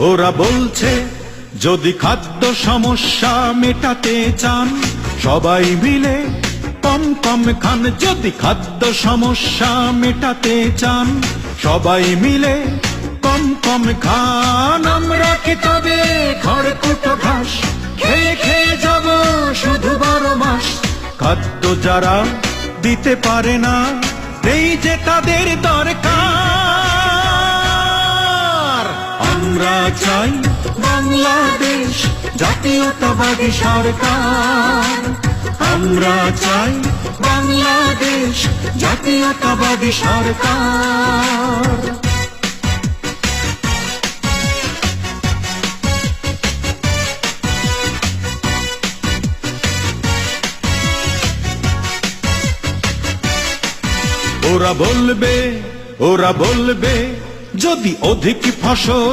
ওরা বলছে যদি খাদ্য সমস্যা মেটাতে চান সবাই মিলে কম কম খান। যদি খাদ্য সমস্যা মেটাতে চান সবাই মিলে কম কম খান। আমরা কি তবে খড়কুটো ঘাস খেয়ে খেয়ে যাব শুধু 12 মাস? খাদ্য যারা দিতে পারে না এই যে তাদের দরকার। আমরা চাই বাংলাদেশ জাতীয়তাবাদী সরকার। আমরা চাই বাংলাদেশ জাতীয়তাবাদী সরকার। ওরা বলবে যদি অধিক ফসল